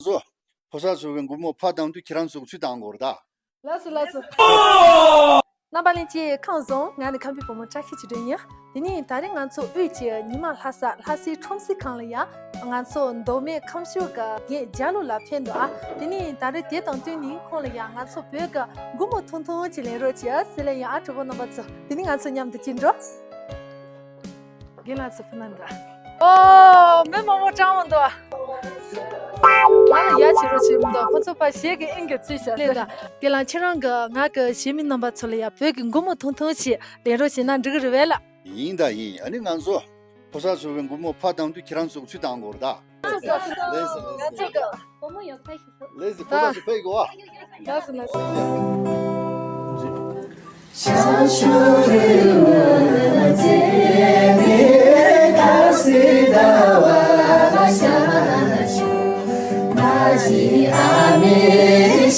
소 포사수는 구모 파당도 기란속 수당 거다. 라스. 나발린지 칸송 나는 컴피 보면 차키지더냐. 니니 다른 안소 의지 니마 하사 하시 톰시 칸리야. 안소 도메 컴슈가 게 자로라 펜도아. 니니 다른 대당 되니 콜리야 안소 베가 구모 통통 지레로지야 슬레야 아트보 넘버서. 니니 안소 냠드 진로. 길라스 페난다. 오, 메모 장원도. 나는 야치로 지금도 혼자파 시에게 인게 지셔래다. 길란치랑 그 나그 시민 넘버 틀이야. 베긴 고모 통통시 내로시 난 저거를 인다 이 아니 안소 포사수는 구모 파당도 기란속 수당 거다. 레스 포사수 페이고 와. 라스. 아미